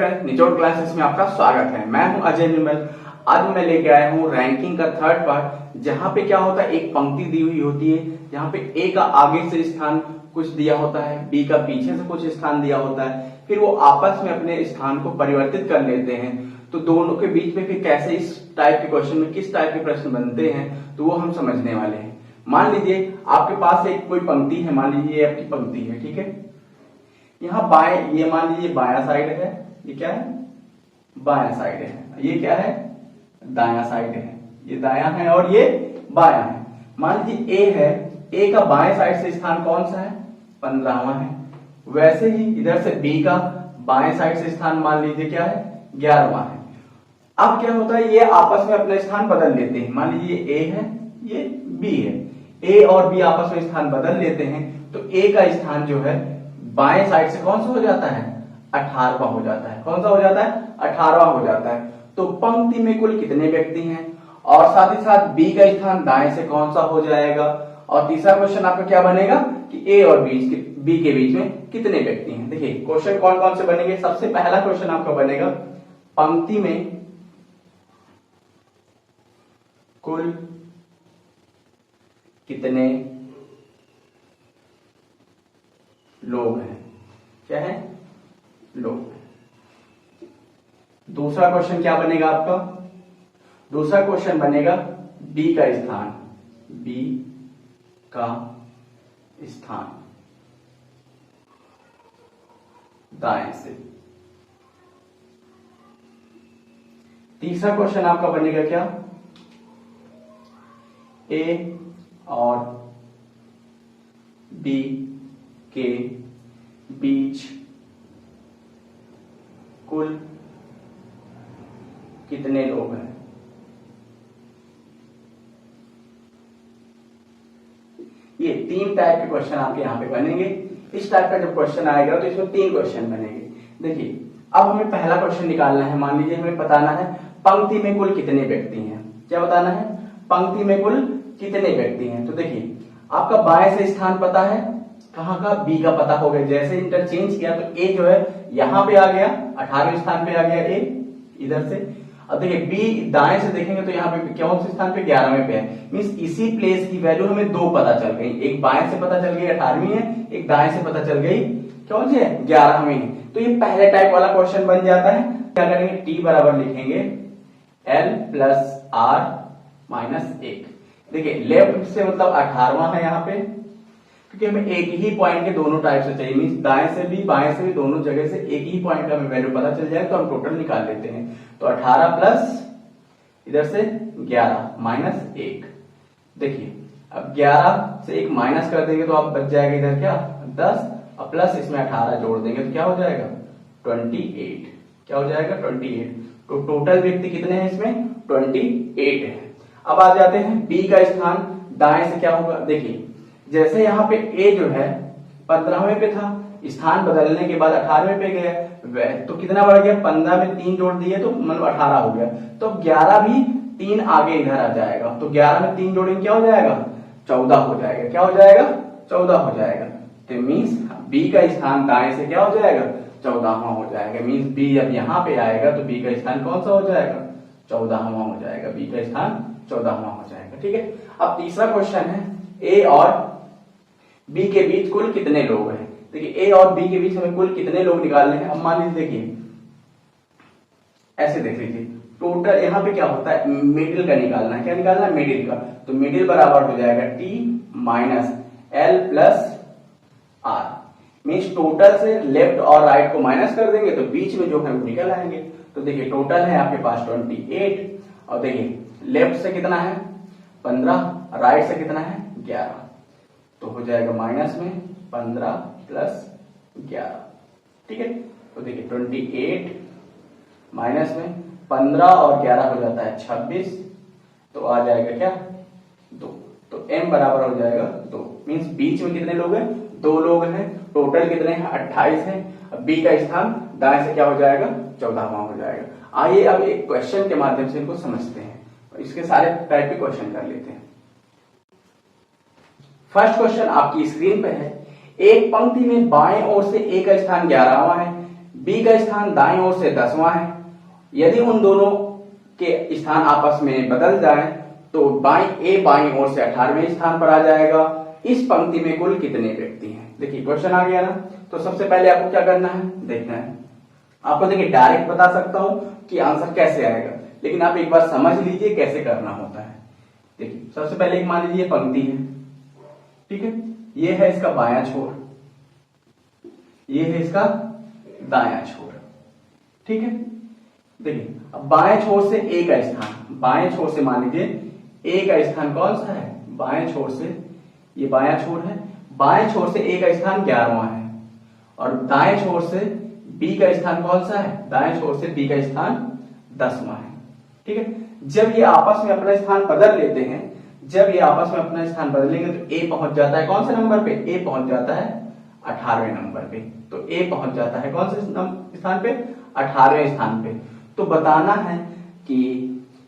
Friends, निचोड़ classes में आपका स्वागत है। मैं हूं अजय निर्मल। आज मैं लेके आया हूं रैंकिंग का थर्ड पार्ट, जहां पे क्या होता है, एक पंक्ति दी हुई होती है, जहां पे ए का आगे से स्थान कुछ दिया होता है, बी का पीछे से कुछ स्थान दिया होता है, फिर वो आपस में अपने स्थान को परिवर्तित कर लेते हैं। तो दोनों के बीच में फिर कैसे इस टाइप के क्वेश्चन में किस टाइप के प्रश्न बनते हैं, तो वो हम समझने वाले हैं। मान लीजिए आपके पास एक कोई पंक्ति है, मान लीजिए ये आपकी पंक्ति है, ठीक है। यहाँ बाएं, ये मान लीजिए बायां साइड है, ये क्या है, बायां साइड है, ये क्या है, दायां साइड है, ये दायां है और ये बायां है। मान लीजिए ए है, ए का बाएं साइड से स्थान कौन सा है, 15वां है। वैसे ही इधर से बी का बाएं साइड से स्थान मान लीजिए क्या है, 11वां है। अब क्या होता है, ये आपस में अपने स्थान बदल लेते हैं। मान लीजिए ए है, ये बी है, ए और बी आपस में स्थान बदल लेते हैं, तो ए का स्थान जो है बाएं साइड से कौन सा हो जाता है, 18वां हो जाता है। कौन सा हो जाता है, 18वां हो जाता है। तो पंक्ति में कुल कितने व्यक्ति हैं, और साथ ही साथ बी का स्थान दाएं से कौन सा हो जाएगा। और तीसरा क्वेश्चन आपका क्या बनेगा कि ए और बी के बीच में कितने व्यक्ति हैं। देखिए क्वेश्चन कौन कौन से बनेंगे। सबसे पहला क्वेश्चन आपका बनेगा, पंक्ति में कुल कितने लोग हैं, क्या है, लोग। दूसरा क्वेश्चन क्या बनेगा आपका, दूसरा क्वेश्चन बनेगा बी का स्थान, बी का स्थान दाएं से। तीसरा क्वेश्चन आपका बनेगा क्या, ए और बी के बीच कुल कितने लोग हैं। ये तीन टाइप के क्वेश्चन आपके यहां पे बनेंगे। इस टाइप का जब क्वेश्चन आएगा तो इसमें तीन क्वेश्चन बनेंगे। देखिए अब हमें पहला क्वेश्चन निकालना है। मान लीजिए हमें बताना है पंक्ति में कुल कितने व्यक्ति हैं। क्या बताना है, पंक्ति में कुल कितने व्यक्ति हैं। तो देखिए आपका बाएं से स्थान पता है, कहां का, बी का पता हो गया। जैसे इंटरचेंज किया तो ए जो है यहां पे आ गया, 18वें स्थान पे आ गया ए इधर से। अब देखिए बी दाएं से देखेंगे तो यहाँ पे कौन से स्थान पे, 11वें पे है। मींस इसी प्लेस की वैल्यू हमें दो पता चल गई, एक बाएं से पता चल गई 18वीं है, एक दाएं से पता चल गई कौन सी है, 11वीं है। तो ये पहले टाइप वाला क्वेश्चन बन जाता है। क्या करेंगे, टी बराबर लिखेंगे एल प्लस आर माइनस 1। देखिए लेफ्ट से मतलब 18वां है यहाँ पे, क्योंकि हमें एक ही पॉइंट के दोनों टाइप से चाहिए। मींस दाएं से भी बाएं से भी दोनों जगह से एक ही पॉइंट का हमें वैल्यू पता चल जाए तो हम टोटल निकाल लेते हैं। तो 18 प्लस इधर से 11 माइनस 1। देखिए अब 11 से एक माइनस कर देंगे तो आप बच जाएगा इधर क्या, 10, और प्लस इसमें 18 जोड़ देंगे तो क्या हो जाएगा, 28। क्या हो जाएगा, 28। तो टोटल व्यक्ति कितने हैं इसमें, 28 है। अब आ जाते हैं बी का स्थान दाएं से क्या होगा। देखिए जैसे यहाँ पे ए जो है 15वें पे था, स्थान बदलने के बाद 18वें पे गया, तो कितना बढ़ गया, 15 में 3 जोड़ दिए तो मतलब 18 हो गया। तो 11 भी 3 आगे इधर आ जाएगा, तो 11 में 3 जोड़ेंगे क्या हो जाएगा, 14 हो जाएगा। क्या हो जाएगा, 14 हो जाएगा। तो मीन्स बी का स्थान दाएं से क्या हो जाएगा, 14वां हो जाएगा। मीन्स बी अब यहाँ पे आएगा तो बी का स्थान कौन सा हो जाएगा, 14वां हो जाएगा। बी का स्थान 14वां हो जाएगा, ठीक है। अब तीसरा क्वेश्चन है, ए और बी के बीच कुल कितने लोग हैं। देखिए ए और बी के बीच हमें कुल कितने लोग निकालने हैं। अब मान लीजिए देखिए ऐसे देख लीजिए, टोटल यहाँ पे क्या होता है, मिडिल का निकालना है। क्या निकालना है, मिडिल का। तो मिडिल बराबर हो जाएगा T minus L plus R. Means total से लेफ्ट और राइट को माइनस कर देंगे तो बीच में जो है वो निकल आएंगे। तो देखिए टोटल है आपके पास 28, और देखिए लेफ्ट से कितना है 15, राइट से कितना है 11, तो हो जाएगा माइनस में 15 प्लस 11, ठीक है। तो देखिए 28 माइनस में 15 और 11 हो जाता है 26, तो आ जाएगा क्या 2। तो m बराबर हो जाएगा 2। मीन्स बीच में कितने लोग हैं, 2 लोग हैं। टोटल कितने हैं, 28 है। अब बी का स्थान दाएं से क्या हो जाएगा, 14वां हो जाएगा। आइए अब एक क्वेश्चन के माध्यम से इनको समझते हैं, इसके सारे टाइप के क्वेश्चन कर लेते हैं। फर्स्ट क्वेश्चन आपकी स्क्रीन पे है, एक पंक्ति में बाएं ओर से ए का स्थान 11वां है, बी का स्थान दाईं ओर से 10वां है। यदि उन दोनों के स्थान आपस में बदल जाए तो बाईं ओर से 18वें स्थान पर आ जाएगा। इस पंक्ति में कुल कितने व्यक्ति हैं? देखिए क्वेश्चन आ गया ना। तो सबसे पहले आपको क्या करना है, देखना है। आपको देखिए डायरेक्ट बता सकता हूं कि आंसर कैसे आएगा, लेकिन आप एक बार समझ लीजिए कैसे करना होता है। देखिए सबसे पहले एक मान लीजिए पंक्ति है, ठीक है, ये है इसका बायां छोर, ये है इसका दायां छोर, ठीक है। देखिए अब बाएं छोर से ए का स्थान, बाएं छोर से मान लीजिए ए का स्थान कौन सा है, बाएं छोर से, ये बायां छोर है, बाएं छोर से ए का स्थान 11वां है और दाएं छोर से बी का स्थान कौन सा है, दाएं छोर से बी का स्थान 10वां है, ठीक है। जब ये आपस में अपना स्थान बदल लेते हैं, जब ये आपस में अपना स्थान बदलेंगे तो ए पहुंच जाता है कौन से नंबर पे, ए पहुंच जाता है 18वें नंबर पे। तो ए पहुंच जाता है कौन से स्थान पे, 18वें स्थान पे। तो बताना है कि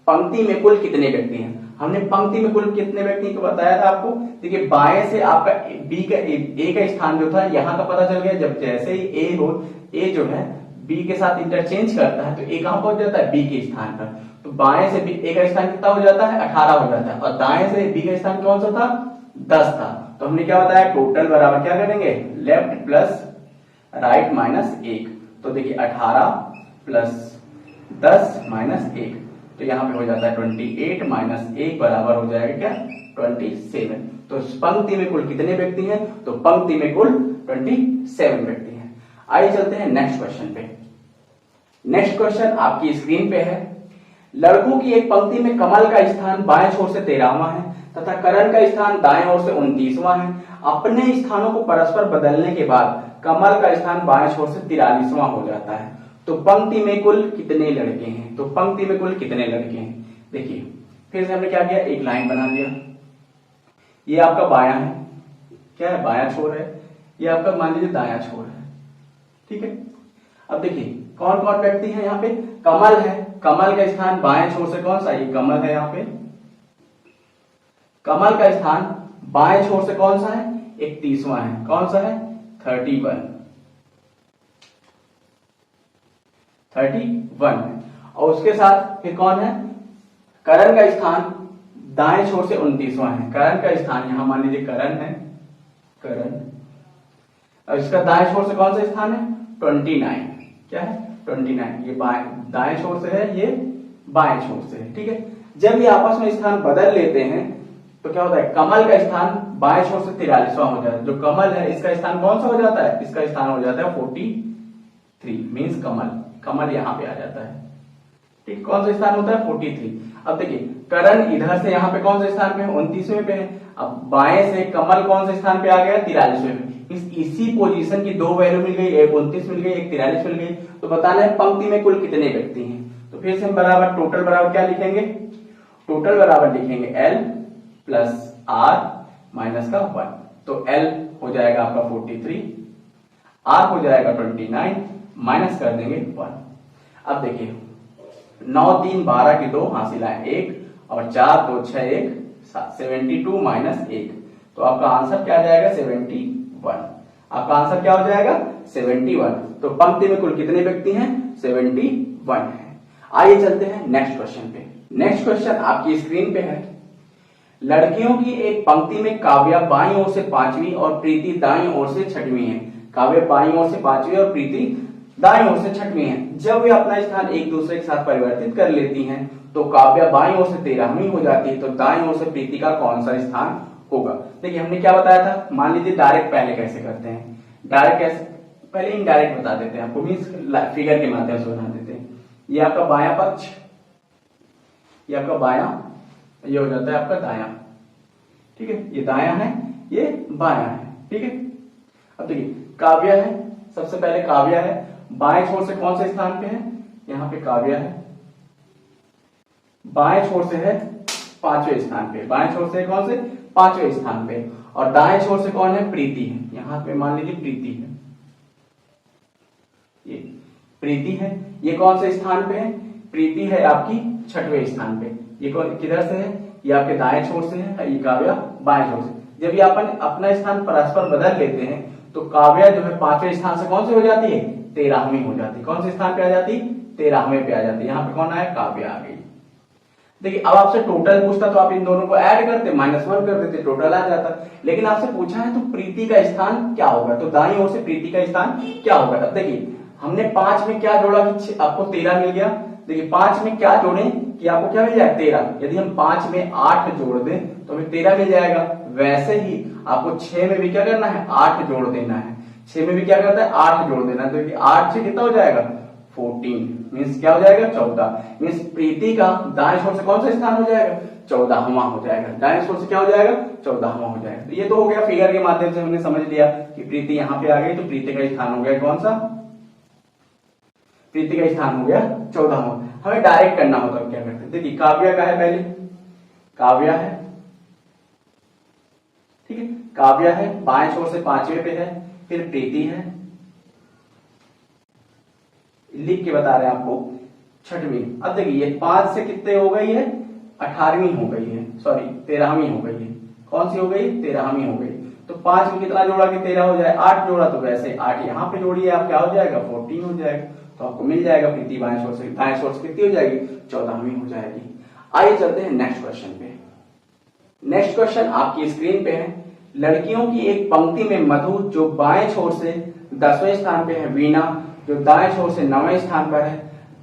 पंक्ति में कुल कितने व्यक्ति हैं। हमने पंक्ति में कुल कितने व्यक्ति को बताया था आपको। देखिए बाएं से आपका बी का ए का स्थान जो था यहां का पता चल गया। जब जैसे ही ए जो है बी के साथ इंटरचेंज करता है तो ए कहां पहुंच जाता है, बी के स्थान पर। तो बाएं से ए का स्थान कितना हो जाता है, 18 हो जाता है और दाएं से बी का स्थान कौन सा था, 10 था। तो हमने क्या बताया, टोटल बराबर क्या करेंगे, लेफ्ट प्लस राइट माइनस 1। तो देखिए 18 प्लस 10 माइनस 1, तो यहाँ पे हो जाता है 28 माइनस 1 बराबर हो जाएगा क्या, 27। तो पंक्ति में कुल कितने व्यक्ति हैं, तो पंक्ति में कुल 27 व्यक्ति हैं। आइए चलते हैं नेक्स्ट क्वेश्चन पे। नेक्स्ट क्वेश्चन आपकी स्क्रीन पे है। लड़कों की एक पंक्ति में कमल का स्थान बाएं छोर से 13वां है तथा करण का स्थान दाएं ओर से 29वां है। अपने स्थानों को परस्पर बदलने के बाद कमल का स्थान बाएं छोर से 43वां हो जाता है। तो पंक्ति में कुल कितने लड़के हैं, तो पंक्ति में कुल कितने लड़के हैं। देखिए फिर से हमने क्या किया, एक लाइन बना दिया। ये आपका बायां है, क्या है, बायां छोर है। ये आपका मान लीजिए दायां छोर है, ठीक है। अब देखिए कौन कौन व्यक्ति हैं यहाँ पे, कमल है, कमल का स्थान बाएं छोर से कौन सा, ये कमल है। यहाँ पे कमल का स्थान बाएं छोर से कौन सा है, 31वां है। कौन सा है, 31 है। और उसके साथ फिर कौन है, करण का स्थान दाएं छोर से 29वां है। करण का स्थान यहां मान लीजिए करण है, करण, और इसका दाएं छोर से कौन सा स्थान है, 29। क्या है, 29। ये दाएं छोर से है, ये बाएं छोर से है, ठीक है। जब ये आपस में स्थान बदल लेते हैं तो क्या होता है, कमल का स्थान बाएं छोर से 43वां हो जाता है। जो कमल है इसका स्थान कौन सा हो जाता है, इसका स्थान हो जाता है 43, मीन्स कमल यहाँ पे आ जाता है, ठीक। कौन सा स्थान होता है, 43। अब देखिए करण इधर से यहाँ पे कौन से स्थान पे है, 29वें पे है। अब बाएं से कमल कौन से स्थान पे आ गया, 43वें पे। इसी पोजीशन की दो वैल्यू मिल गई, एक 29 मिल गई, एक 43 मिल गई। तो बताना है पंक्ति में कुल कितने व्यक्ति हैं। तो फिर से हम बराबर टोटल बराबर क्या लिखेंगे, टोटल बराबर लिखेंगे L प्लस R माइनस का 1। तो L हो जाएगा आपका 43, R हो जाएगा 29, माइनस कर देंगे 1। अब देखिए 9 3 12 की 2 हासिल आए 1 और 4 2 6 1 7, 72 माइनस 1। तो आपका आंसर क्या आ जाएगा, 71। आपका आंसर क्या हो जाएगा, 71। तो पंक्ति में कुल कितने व्यक्ति हैं, 71 है। आइए चलते हैं नेक्स्ट क्वेश्चन पे। नेक्स्ट क्वेश्चन आपकी स्क्रीन पे है। लड़कियों की एक पंक्ति में काव्या बाईं ओर से 5वीं और प्रीति दाईं ओर से 6वीं है। काव्या बाईं ओर से 5वीं और प्रीति दाईं ओर से 6वीं है। जब वे अपना स्थान एक दूसरे के साथ परिवर्तित कर लेती हैं तो काव्या बाईं ओर से 13वीं हो जाती है। तो दाईं ओर से प्रीति का कौन सा स्थान होगा। देखिए हमने क्या बताया था, मान लीजिए डायरेक्ट पहले कैसे करते हैं, डायरेक्ट कैसे, पहले इनडायरेक्ट बता देते हैं आपको, मीन्स फिगर के माध्यम से बना देते हैं। ये आपका बायां पक्ष, ये आपका बायां, ये हो जाता है आपका दायां, ठीक है। ये दायां है, ये बायां है, ठीक है। अब देखिए काव्या है, सबसे पहले काव्या है, बाएं छोर से कौन से स्थान पे है, यहाँ पे काव्या है, बाएं छोर से है 5वें स्थान पे, बाएं छोर से कौन से, 5वें स्थान पे। और दाएं छोर से कौन है, प्रीति है। यहाँ पे मान लीजिए प्रीति है, ये प्रीति है। ये कौन से स्थान पे है, प्रीति है आपकी 6वें स्थान पे। ये कौन किधर से है, ये आपके दाएं छोर से है, ये काव्या बाएं छोर से। जब ये अपन अपना स्थान परस्पर बदल लेते हैं तो काव्या जो है 5वें स्थान से कौन से हो जाती है, 13वीं हो जाती। कौन से स्थान पे आ जाती? 13वें पे आ जाती। यहाँ पे कौन आया? काव्या आ गई। देखिए अब आपसे टोटल पूछता तो आप इन दोनों को ऐड करते, -1 कर देते, टोटल आ जाता। लेकिन आपसे पूछा है तो प्रीति का स्थान क्या होगा, तो दाईं ओर से प्रीति का स्थान क्या होगा। अब देखिए हमने 5 में क्या जोड़ा कि आपको 13 मिल गया। देखिए 5 में क्या जोड़े कि आपको क्या मिल जाए? 13। यदि हम 5 में 8 जोड़ दें तो हमें 13 मिल जाएगा। वैसे ही आपको 6 में भी क्या करना है? 8 जोड़ देना है। 6 में भी क्या करता है? 8 जोड़ देना है। तो 8 से कितना हो जाएगा? 14 मीन्स क्या हो जाएगा? 14। मीन्स प्रीति का दाएं छोर से कौन सा स्थान हो जाएगा? 14वां हो जाएगा। दाएं छोर से क्या हो जाएगा? 14वां हो जाएगा। तो ये तो हो गया, फिगर के माध्यम से हमने समझ लिया कि प्रीति यहाँ पे आ गई, तो प्रीति का स्थान हो गया कौन सा? प्रीति का स्थान हो गया 14वां। हमें डायरेक्ट करना होता है, क्या करते हैं? देखिए काव्या का है, पहले काव्या है, ठीक है, काव्या है, बाएं छोर से 5वें पे है, फिर प्रीति है, लिख के बता रहे हैं आपको 6वीं। अब देखिए 5 से कितने हो गई है? 18वीं हो गई है, सॉरी 13वीं हो गई है। कौन सी हो गई? 13वीं हो गई। तो 5 में कितना जोड़ा कि 13 हो जाए? 8 जोड़ा, तो वैसे 8 यहाँ पे जोड़िए आप, क्या हो जाएगा? 14 हो जाएगा। तो आपको मिल जाएगा प्रीति बाएं छोर से, दाएं छोर से कितनी हो जाएगी? 14वीं हो जाएगी। आइए चलते हैं नेक्स्ट क्वेश्चन पे। नेक्स्ट क्वेश्चन आपकी स्क्रीन पे है। लड़कियों की एक पंक्ति में मधु जो बाएं छोर से 10वें स्थान पे है, वीणा जो दाएं छोर से 9वें स्थान पर है,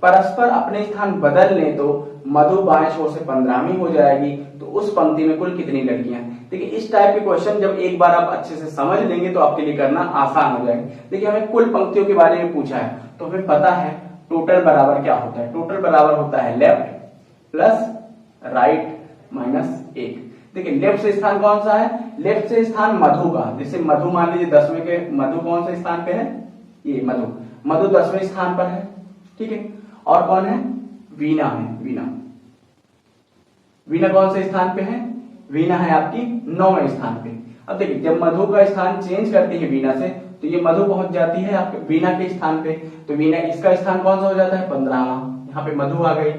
परस्पर अपने स्थान बदल लें तो मधु बाएं छोर से 15वीं हो जाएगी। तो उस पंक्ति में कुल कितनी लड़कियां? देखिए इस टाइप के क्वेश्चन जब एक बार आप अच्छे से समझ लेंगे तो आपके लिए करना आसान हो जाएगा। देखिए हमें कुल पंक्तियों के बारे में पूछा है, तो हमें पता है टोटल बराबर क्या होता है। टोटल बराबर होता है लेफ्ट प्लस राइट माइनस 1। देखिए लेफ्ट से स्थान कौन सा है? लेफ्ट से स्थान मधु का। जैसे मधु मान लीजिए 10वें के, मधु कौन से स्थान पे है? ये मधु, मधु 10वें स्थान पर है, ठीक है। और कौन है? वीणा है, वीणा, वीणा कौन से स्थान पे है? वीणा है आपकी 9वें स्थान पे। अब देखिए जब मधु का स्थान चेंज करती है वीणा से, तो ये मधु पहुंच जाती है आपके वीणा के स्थान पे। तो वीणा इसका स्थान कौन सा हो जाता है? 15वां। यहाँ पे मधु आ गई,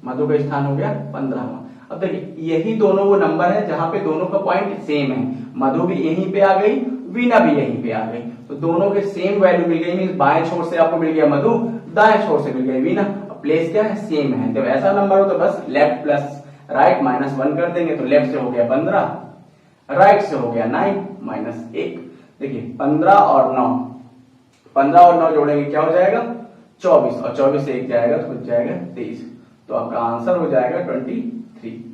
मधु का स्थान हो गया 15वां। अब देखिए यही दोनों वो नंबर है जहां पे दोनों का पॉइंट सेम है। मधु भी यहीं पे आ गई, वीणा भी यहीं पे आ गई, तो दोनों के सेम वैल्यू मिल गई। मींस बाएं छोर से आपको मिल गया मधु, दाएं छोर से मिल गया वीणा। प्लेस क्या है? सेम है। जब ऐसा नंबर हो तो बस लेफ्ट प्लस राइट -1 कर देंगे, तो लेफ्ट से हो गया 15, राइट से हो गया 9 -1। देखिए 15 और 9, 15 और 9 जोड़ेंगे क्या हो जाएगा? 24, और 24 से 1 जाएगा तो कुछ जाएगा 23। तो आपका आंसर हो जाएगा 23।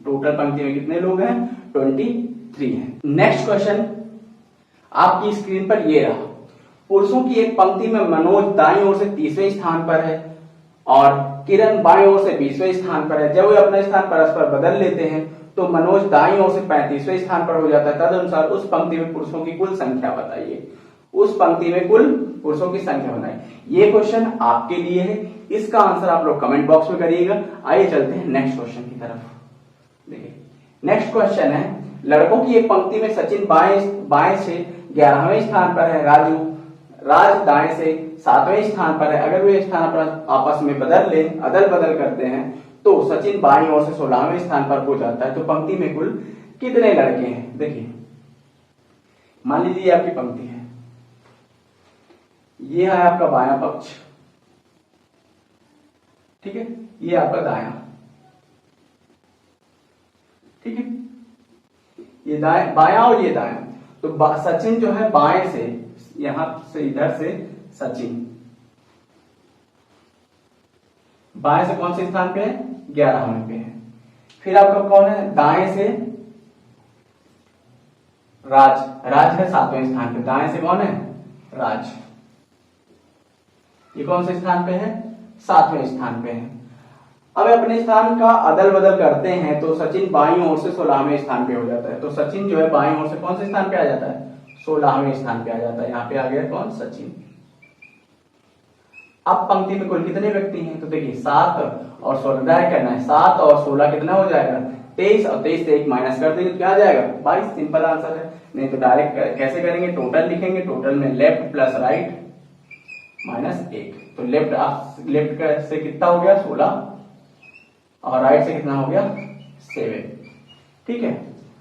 टोटल पंक्ति में कितने लोग हैं? 23 हैं। नेक्स्ट क्वेश्चन आपकी स्क्रीन पर ये रहा। पुरुषों की एक पंक्ति में मनोज दाईं ओर से 30वें स्थान पर है और किरण बाईं ओर से 20वें स्थान पर है। जब वे अपना स्थान परस्पर बदल लेते हैं तो मनोज दाईं ओर से 35वें स्थान पर हो जाता है। तदनुसार उस पंक्ति में पुरुषों की कुल संख्या बताइए। उस पंक्ति में कुल पुरुषों की संख्या बताइए। ये क्वेश्चन आपके लिए है, इसका आंसर आप लोग कमेंट बॉक्स में करिएगा। आइए चलते हैं नेक्स्ट क्वेश्चन की तरफ। देखिए नेक्स्ट क्वेश्चन है, लड़कों की एक पंक्ति में सचिन बाएं से 11वें स्थान पर है, राज दाएं से 7वें स्थान पर है। अगर वे स्थान आपस में अदल बदल करते हैं तो सचिन बाईं ओर से 16वें स्थान पर हो जाता है। तो पंक्ति में कुल कितने लड़के हैं? देखिए मान लीजिए आपकी पंक्ति है, ये है आपका बायां पक्ष, ठीक है, ये आपका दायां, ठीक है, ये बायां और ये दायां। तो सचिन जो है बाएं से, यहां से इधर से सचिन बाएं से कौन से स्थान पे है? 11वें पे है। फिर आपका कौन है? दाएं से राज है 7वें स्थान पे। दाएं से कौन है? राज, ये कौन से स्थान पे है? 7वें स्थान पे है। अब अपने स्थान का अदल बदल करते हैं तो सचिन बाईं ओर से 16वें स्थान पे हो जाता है। तो सचिन जो है बाईं ओर से कौन से स्थान पे आ जाता है? 16वें स्थान पे आ जाता है। यहाँ पे आ गया कौन? सचिन। अब पंक्ति में कुल कितने व्यक्ति हैं? तो देखिए 7 और 16 करना है। 7 और 16 कितना हो जाएगा? 23, और 23 से 1 माइनस कर देंगे तो क्या आ जाएगा? 22। सिंपल आंसर है। नहीं तो डायरेक्ट कैसे करेंगे? टोटल लिखेंगे। टोटल में लेफ्ट प्लस राइट -1। तो लेफ्ट से कितना हो गया? 16, और राइट से कितना हो गया? 7, ठीक है,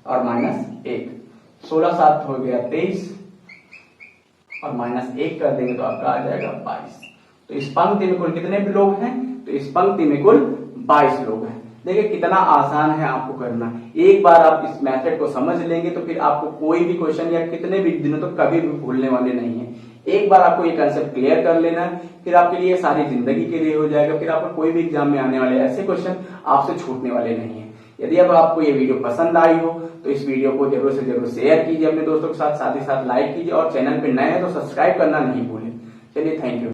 और -1। 16 7 हो गया 23, और -1 कर देंगे तो आपका आ जाएगा 22। तो इस पंक्ति में कुल कितने लोग हैं, तो इस पंक्ति में कुल 22 लोग हैं। देखिए कितना आसान है आपको करना। एक बार आप इस मेथड को समझ लेंगे तो फिर आपको कोई भी क्वेश्चन या कितने भी दिनों तक कभी भी भूलने वाले नहीं है। एक बार आपको ये कंसेप्ट क्लियर कर लेना है, फिर आपके लिए सारी जिंदगी के लिए हो जाएगा। फिर आपको कोई भी एग्जाम में आने वाले ऐसे क्वेश्चन आपसे छूटने वाले नहीं है। यदि अब आपको ये वीडियो पसंद आई हो तो इस वीडियो को जरूर से जरूर शेयर कीजिए अपने दोस्तों के साथ ही साथ लाइक कीजिए और चैनल पे नए हैं तो सब्सक्राइब करना नहीं भूलें। चलिए, थैंक यू।